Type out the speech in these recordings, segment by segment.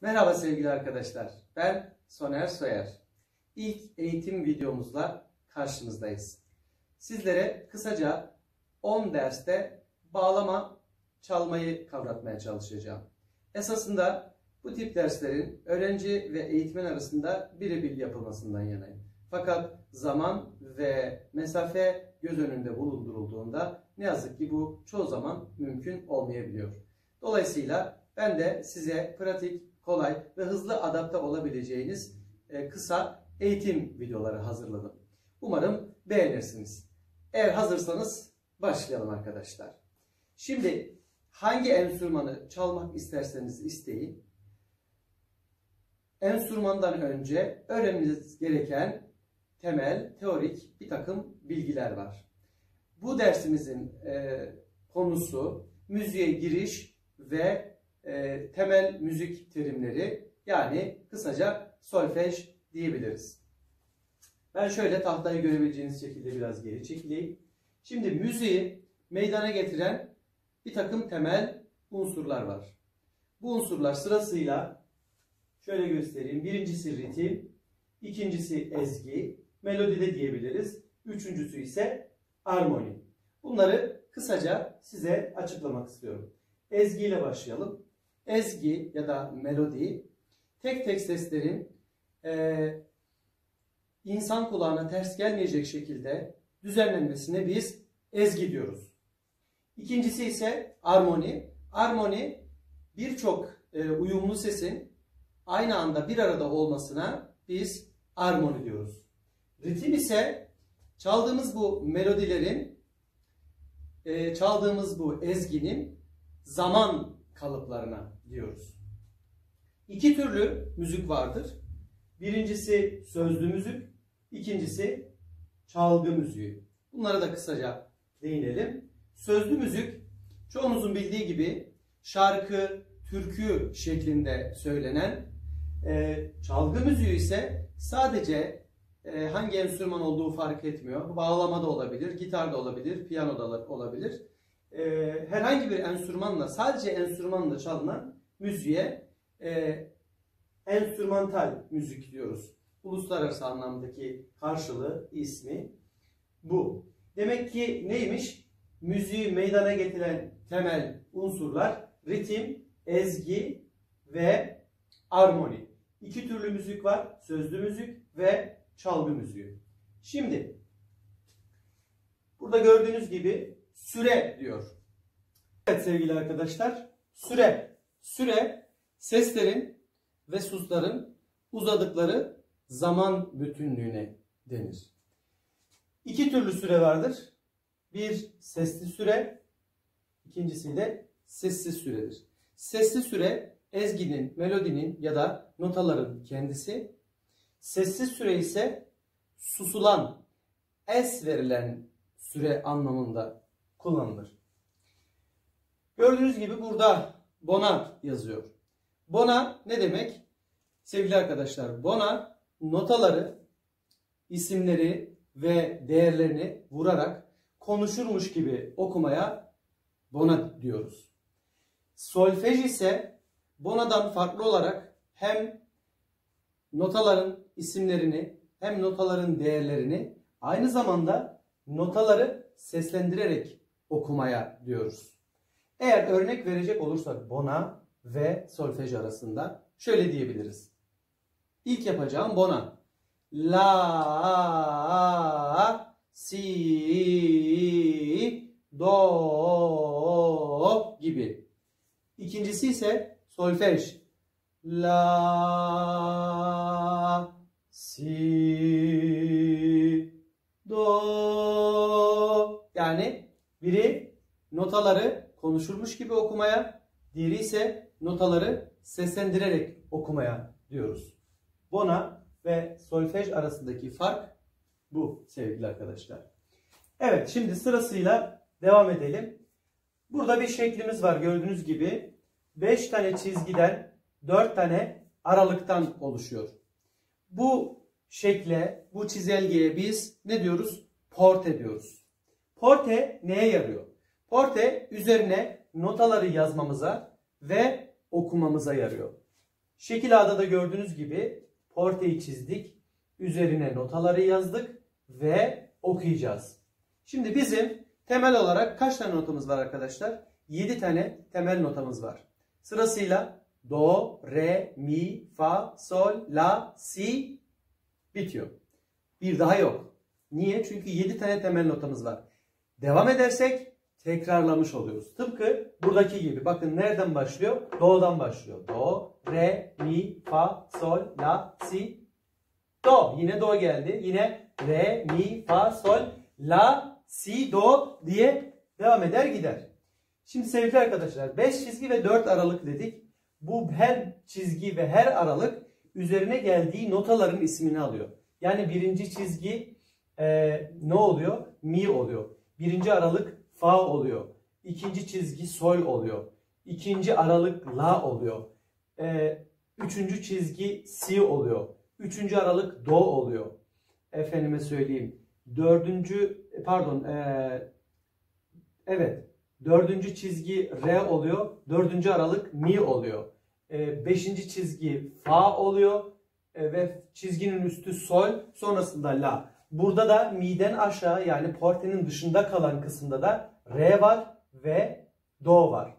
Merhaba sevgili arkadaşlar. Ben Soner Soyer. İlk eğitim videomuzla karşınızdayız. Sizlere kısaca 10 derste bağlama çalmayı kavratmaya çalışacağım. Esasında bu tip derslerin öğrenci ve eğitmen arasında birebir yapılmasından yanayım. Fakat zaman ve mesafe göz önünde bulundurulduğunda ne yazık ki bu çoğu zaman mümkün olmayabiliyor. Dolayısıyla ben de size pratik, kolay ve hızlı adapte olabileceğiniz kısa eğitim videoları hazırladım. Umarım beğenirsiniz. Eğer hazırsanız başlayalım arkadaşlar. Şimdi hangi enstrümanı çalmak isterseniz isteyin, enstrümandan önce öğrenmeniz gereken temel, teorik bir takım bilgiler var. Bu dersimizin konusu müziğe giriş ve temel müzik terimleri, yani kısaca solfej diyebiliriz. Ben şöyle tahtayı görebileceğiniz şekilde biraz geri çekileyim. Şimdi müziği meydana getiren bir takım temel unsurlar var. Bu unsurlar sırasıyla şöyle göstereyim. Birincisi ritim, ikincisi ezgi, melodi de diyebiliriz. Üçüncüsü ise armoni. Bunları kısaca size açıklamak istiyorum. Ezgi ile başlayalım. Ezgi ya da melodi, tek tek seslerin insan kulağına ters gelmeyecek şekilde düzenlenmesine biz ezgi diyoruz. İkincisi ise armoni. Armoni, birçok uyumlu sesin aynı anda bir arada olmasına biz armoni diyoruz. Ritim ise çaldığımız bu melodilerin, çaldığımız bu ezginin zaman kalıplarına diyoruz. İki türlü müzik vardır. Birincisi sözlü müzik, ikincisi çalgı müziği. Bunlara da kısaca değinelim. Sözlü müzik, çoğunuzun bildiği gibi şarkı, türkü şeklinde söylenen, çalgı müziği ise sadece hangi enstrüman olduğu fark etmiyor. Bağlama da olabilir, gitar da olabilir, piyano da olabilir. Herhangi bir enstrümanla, sadece enstrümanla çalınan müziğe enstrümantal müzik diyoruz. Uluslararası anlamdaki karşılığı, ismi bu. Demek ki neymiş? Müziği meydana getiren temel unsurlar ritim, ezgi ve armoni. İki türlü müzik var. Sözlü müzik ve çalgı müziği. Şimdi burada gördüğünüz gibi süre diyor. Evet sevgili arkadaşlar, süre. Süre, seslerin ve susların uzadıkları zaman bütünlüğüne denir. İki türlü süre vardır. Bir sesli süre, ikincisi de sessiz süredir. Sesli süre ezginin, melodinin ya da notaların kendisi. Sessiz süre ise susulan, es verilen süre anlamında kullanılır. Gördüğünüz gibi burada bona yazıyor. Bona ne demek? Sevgili arkadaşlar, bona notaları, isimleri ve değerlerini vurarak konuşurmuş gibi okumaya bona diyoruz. Solfej ise bonadan farklı olarak hem notaların isimlerini hem notaların değerlerini, aynı zamanda notaları seslendirerek okumaya diyoruz. Eğer örnek verecek olursak bona ve solfej arasında şöyle diyebiliriz. İlk yapacağım bona. La, si, do gibi. İkincisi ise solfej. La, si, do. Yani biri notaları konuşurmuş gibi okumaya, diğeri ise notaları seslendirerek okumaya diyoruz. Bona ve solfej arasındaki fark bu sevgili arkadaşlar. Evet, şimdi sırasıyla devam edelim. Burada bir şeklimiz var gördüğünüz gibi. 5 tane çizgiden 4 tane aralıktan oluşuyor. Bu şekle, bu çizelgeye biz ne diyoruz? Porte diyoruz. Porte neye yarıyor? Porte üzerine notaları yazmamıza ve okumamıza yarıyor. Şekil A'da da gördüğünüz gibi porteyi çizdik. Üzerine notaları yazdık ve okuyacağız. Şimdi bizim temel olarak kaç tane notamız var arkadaşlar? 7 tane temel notamız var. Sırasıyla do, re, mi, fa, sol, la, si bitiyor. Bir daha yok. Niye? Çünkü 7 tane temel notamız var. Devam edersek tekrarlamış oluyoruz. Tıpkı buradaki gibi. Bakın nereden başlıyor? Do'dan başlıyor. Do, re, mi, fa, sol, la, si, do. Yine do geldi. Yine re, mi, fa, sol, la, si, do diye devam eder gider. Şimdi sevgili arkadaşlar 5 çizgi ve 4 aralık dedik. Bu her çizgi ve her aralık üzerine geldiği notaların ismini alıyor. Yani birinci çizgi ne oluyor? Mi oluyor. Birinci aralık fa oluyor. İkinci çizgi sol oluyor. İkinci aralık la oluyor. Üçüncü çizgi si oluyor. Üçüncü aralık do oluyor. Efendime söyleyeyim. Dördüncü çizgi re oluyor. Dördüncü aralık mi oluyor. Beşinci çizgi fa oluyor. Ve çizginin üstü sol. Sonrasında la. Burada da mi'den aşağı yani portenin dışında kalan kısımda da re var ve do var.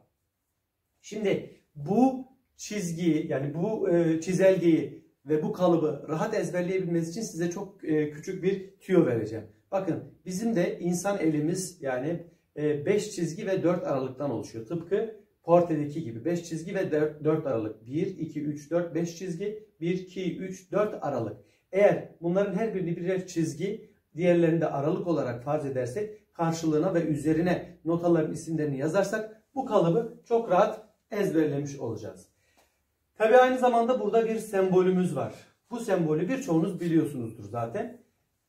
Şimdi bu çizgiyi yani bu çizelgeyi ve bu kalıbı rahat ezberleyebilmeniz için size çok küçük bir tüyo vereceğim. Bakın bizim de insan elimiz yani 5 çizgi ve 4 aralıktan oluşuyor. Tıpkı portedeki gibi 5 çizgi ve 4 aralık. 1, 2, 3, 4, 5 çizgi. 1, 2, 3, 4 aralık. Eğer bunların her birini birer çizgi, diğerlerini de aralık olarak farz edersek, karşılığına ve üzerine notaların isimlerini yazarsak bu kalıbı çok rahat ezberlemiş olacağız. Tabi aynı zamanda burada bir sembolümüz var. Bu sembolü birçoğunuz biliyorsunuzdur zaten.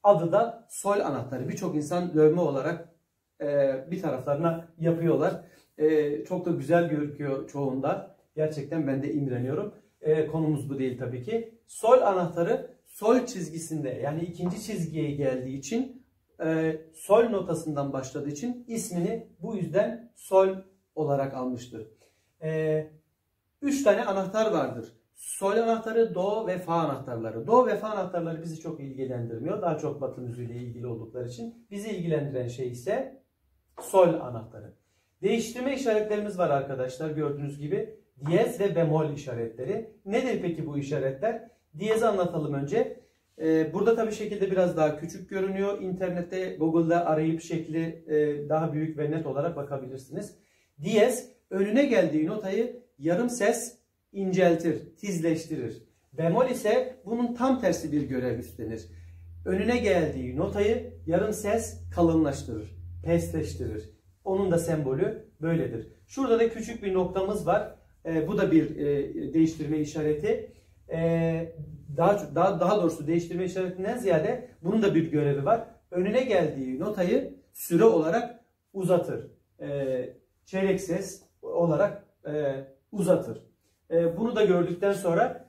Adı da sol anahtarı. Birçok insan dövme olarak bir taraflarına yapıyorlar. Çok da güzel gözüküyor çoğunda. Gerçekten ben de imreniyorum. Konumuz bu değil tabii ki. Sol anahtarı sol çizgisinde yani ikinci çizgiye geldiği için sol notasından başladığı için ismini bu yüzden sol olarak almıştır. 3 tane anahtar vardır. Sol anahtarı, do ve fa anahtarları. Do ve fa anahtarları bizi çok ilgilendirmiyor. Daha çok Batı müziğiyle ilgili oldukları için. Bizi ilgilendiren şey ise sol anahtarı. Değiştirme işaretlerimiz var arkadaşlar gördüğünüz gibi. Diyez ve bemol işaretleri. Nedir peki bu işaretler? Diyezi anlatalım önce. Burada tabii şekilde biraz daha küçük görünüyor. İnternette, Google'da arayıp şekli daha büyük ve net olarak bakabilirsiniz. Diyez önüne geldiği notayı yarım ses inceltir, tizleştirir. Bemol ise bunun tam tersi bir görev üstlenir. Önüne geldiği notayı yarım ses kalınlaştırır, pesleştirir. Onun da sembolü böyledir. Şurada da küçük bir noktamız var. Bu da bir değiştirme işareti. Daha doğrusu değiştirme işaretinden ziyade bunun da bir görevi var. Önüne geldiği notayı süre olarak uzatır. Çeyrek ses olarak uzatır. Bunu da gördükten sonra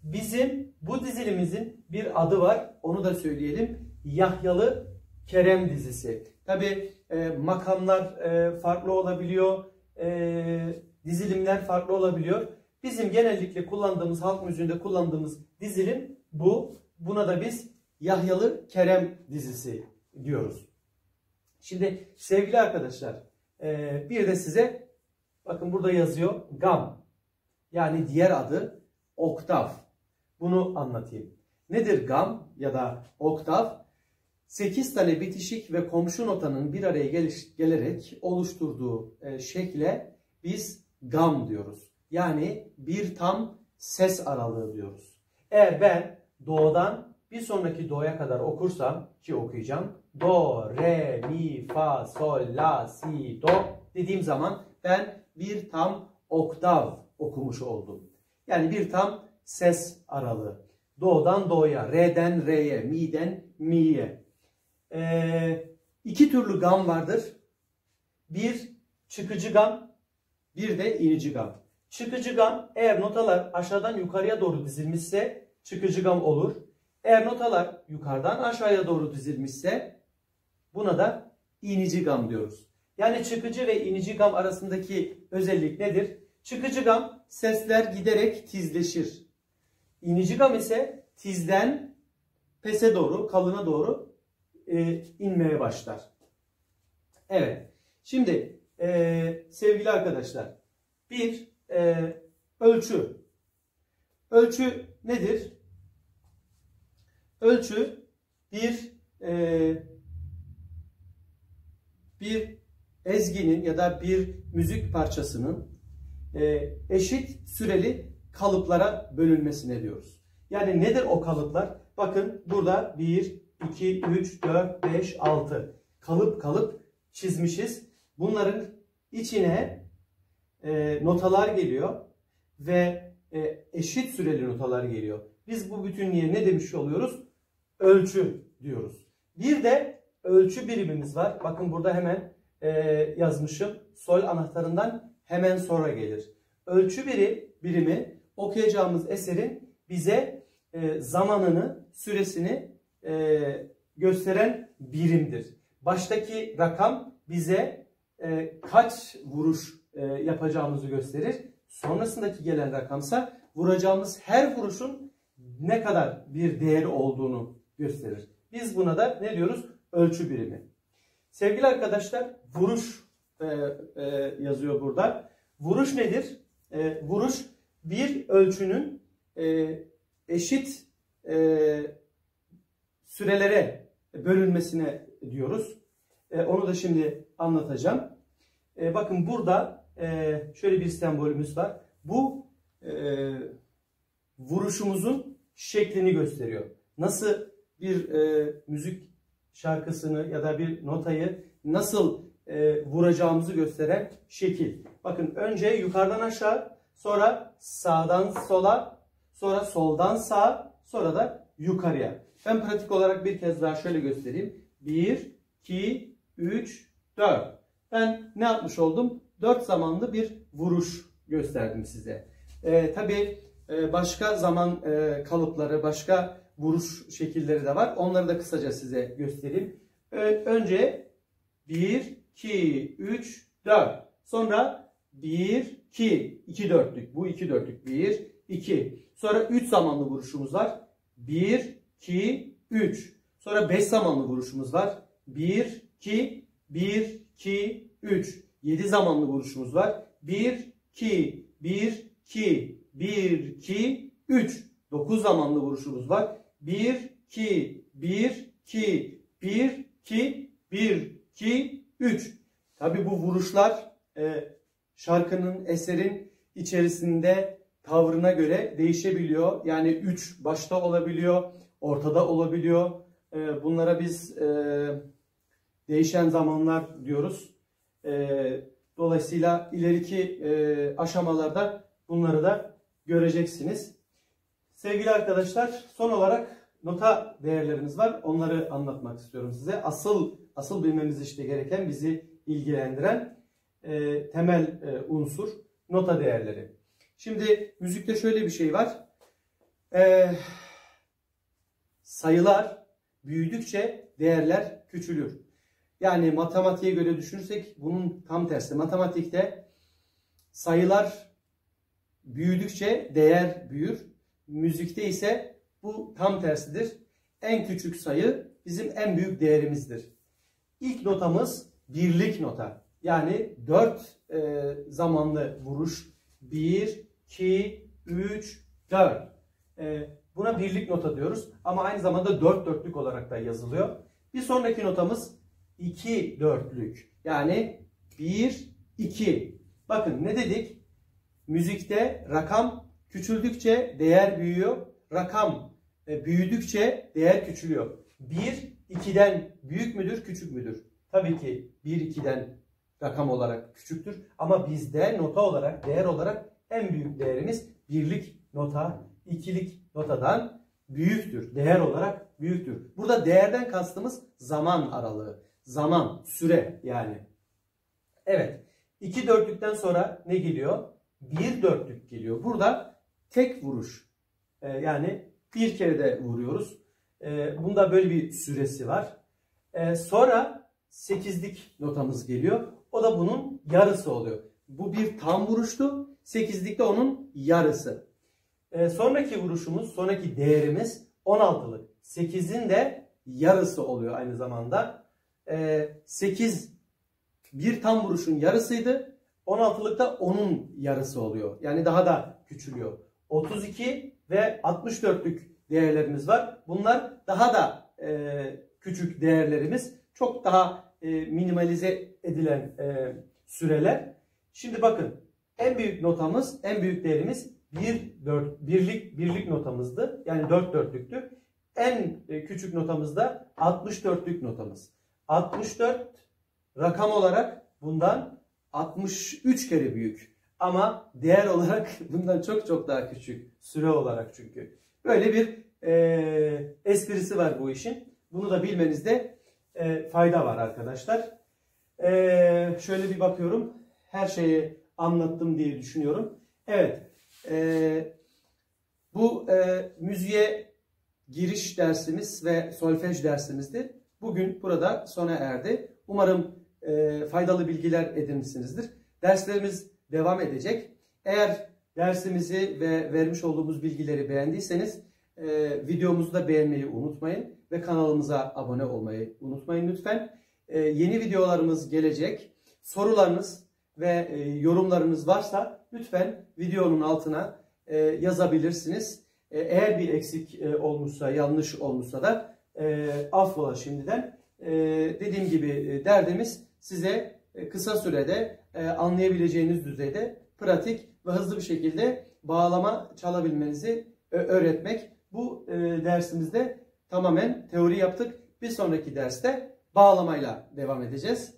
bizim bu dizilimizin bir adı var. Onu da söyleyelim. Yahyalı Kerem dizisi. Tabi makamlar farklı olabiliyor. Dizilimler farklı olabiliyor. Bizim genellikle kullandığımız, halk müziğinde kullandığımız dizilim bu. Buna da biz Yahyalı Kerem dizisi diyoruz. Şimdi sevgili arkadaşlar bir de size bakın burada yazıyor gam. Yani diğer adı oktav. Bunu anlatayım. Nedir gam ya da oktav? 8 tane bitişik ve komşu notanın bir araya gelerek oluşturduğu şekle biz gam diyoruz. Yani bir tam ses aralığı diyoruz. Eğer ben do'dan bir sonraki do'ya kadar okursam ki okuyacağım. Do, re, mi, fa, sol, la, si, do dediğim zaman ben bir tam oktav okumuş oldum. Yani bir tam ses aralığı. Do'dan do'ya, re'den re'ye, mi'den mi'ye. 2 türlü gam vardır. Bir çıkıcı gam, bir de inici gam. Çıkıcı gam eğer notalar aşağıdan yukarıya doğru dizilmişse çıkıcı gam olur. Eğer notalar yukarıdan aşağıya doğru dizilmişse buna da inici gam diyoruz. Yani çıkıcı ve inici gam arasındaki özellik nedir? Çıkıcı gam sesler giderek tizleşir. İnici gam ise tizden pese doğru, kalına doğru inmeye başlar. Evet. Şimdi sevgili arkadaşlar, bir ölçü. Ölçü nedir? Ölçü bir ezginin ya da bir müzik parçasının eşit süreli kalıplara bölünmesine diyoruz. Yani nedir o kalıplar? Bakın burada 1, 2, 3, 4, 5, 6 kalıp çizmişiz. Bunların içine notalar geliyor ve eşit süreli notalar geliyor. Biz bu bütünlüğe ne demiş oluyoruz? Ölçü diyoruz. Bir de ölçü birimimiz var. Bakın burada hemen yazmışım. Sol anahtarından hemen sonra gelir. Ölçü birimi okuyacağımız eserin bize zamanını, süresini gösteren birimdir. Baştaki rakam bize kaç vuruş yapacağımızı gösterir. Sonrasındaki gelen rakamsa vuracağımız her vuruşun ne kadar bir değeri olduğunu gösterir. Biz buna da ne diyoruz? Ölçü birimi. Sevgili arkadaşlar, vuruş yazıyor burada. Vuruş nedir? Vuruş bir ölçünün eşit sürelere bölünmesine diyoruz. Onu da şimdi anlatacağım. Bakın burada şöyle bir sembolümüz var. Bu vuruşumuzun şeklini gösteriyor. Nasıl bir müzik şarkısını ya da bir notayı nasıl vuracağımızı gösteren şekil. Bakın önce yukarıdan aşağı, sonra sağdan sola, sonra soldan sağa, sonra da yukarıya. Ben pratik olarak bir kez daha şöyle göstereyim. 1, 2, 3, 4. Ben ne yapmış oldum? 4 zamanlı bir vuruş gösterdim size. Tabii başka zaman kalıpları, başka vuruş şekilleri de var. Onları da kısaca size göstereyim. Önce 1, 2, 3, 4. Sonra 1, 2, 2 dörtlük. Bu 2 dörtlük. 1, 2. Sonra 3 zamanlı vuruşumuz var. 1, 2, 3. Sonra 5 zamanlı vuruşumuz var. 1, 2, 1, 2, 3. 7 zamanlı vuruşumuz var. 1, 2, 1, 2, 1, 2, 3. 9 zamanlı vuruşumuz var. 1, 2, 1, 2, 1, 2, 1, 2, 3. Tabi bu vuruşlar şarkının, eserin içerisinde tavrına göre değişebiliyor. Yani 3 başta olabiliyor, ortada olabiliyor. Bunlara biz değişen zamanlar diyoruz. Dolayısıyla ileriki aşamalarda bunları da göreceksiniz. Sevgili arkadaşlar, son olarak nota değerlerimiz var. Onları anlatmak istiyorum size. Asıl bilmemiz işte gereken, bizi ilgilendiren temel unsur nota değerleri. Şimdi müzikte şöyle bir şey var. Sayılar büyüdükçe değerler küçülür. Yani matematiğe göre düşünürsek bunun tam tersi. Matematikte sayılar büyüdükçe değer büyür. Müzikte ise bu tam tersidir. En küçük sayı bizim en büyük değerimizdir. İlk notamız birlik nota. Yani 4 zamanlı vuruş. 1, 2, 3, 4. Buna birlik nota diyoruz. Ama aynı zamanda 4 dörtlük olarak da yazılıyor. Bir sonraki notamız 2 dörtlük. Yani 1, 2. Bakın ne dedik? Müzikte rakam küçüldükçe değer büyüyor. Rakam büyüdükçe değer küçülüyor. 1, 2'den büyük müdür, küçük müdür? Tabii ki 1, 2'den rakam olarak küçüktür. Ama bizde nota olarak, değer olarak en büyük değerimiz birlik nota, ikilik notadan büyüktür. Değer olarak büyüktür. Burada değerden kastımız zaman aralığı. Zaman, süre yani. Evet. 2 dörtlükten sonra ne geliyor? 1 dörtlük geliyor. Burada tek vuruş. Yani bir kere de vuruyoruz. Bunda böyle bir süresi var. Sonra 8'lik notamız geliyor. O da bunun yarısı oluyor. Bu bir tam vuruştu. 8'lik de onun yarısı. Sonraki vuruşumuz, sonraki değerimiz 16'lık. 8'in de yarısı oluyor aynı zamanda. 8 bir tam vuruşun yarısıydı. 16'lık da onun yarısı oluyor. Yani daha da küçülüyor. 32 ve 64'lük değerlerimiz var. Bunlar daha da küçük değerlerimiz. Çok daha minimalize edilen süreler. Şimdi bakın, en büyük notamız, en büyük değerimiz birlik notamızdı. Yani 4 dörtlüktü. En küçük notamız da 64'lük notamız. 64 rakam olarak bundan 63 kere büyük. Ama değer olarak bundan çok çok daha küçük. Süre olarak çünkü. Böyle bir esprisi var bu işin. Bunu da bilmenizde fayda var arkadaşlar. Şöyle bir bakıyorum. Her şeyi anlattım diye düşünüyorum. Evet. Bu müziğe giriş dersimiz ve solfej dersimizdi. Bugün burada sona erdi. Umarım faydalı bilgiler edinmişsinizdir. Derslerimiz devam edecek. Eğer dersimizi ve vermiş olduğumuz bilgileri beğendiyseniz videomuzu da beğenmeyi unutmayın ve kanalımıza abone olmayı unutmayın lütfen. Yeni videolarımız gelecek. Sorularınız ve yorumlarınız varsa lütfen videonun altına yazabilirsiniz. Eğer bir eksik olmuşsa, yanlış olmuşsa da affola şimdiden. Dediğim gibi derdimiz size kısa sürede anlayabileceğiniz düzeyde pratik ve hızlı bir şekilde bağlama çalabilmenizi öğretmek. Bu dersimizde tamamen teori yaptık. Bir sonraki derste bağlamayla devam edeceğiz.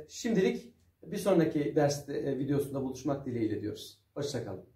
Şimdilik bir sonraki ders videosunda buluşmak dileğiyle diyoruz. Hoşça kalın.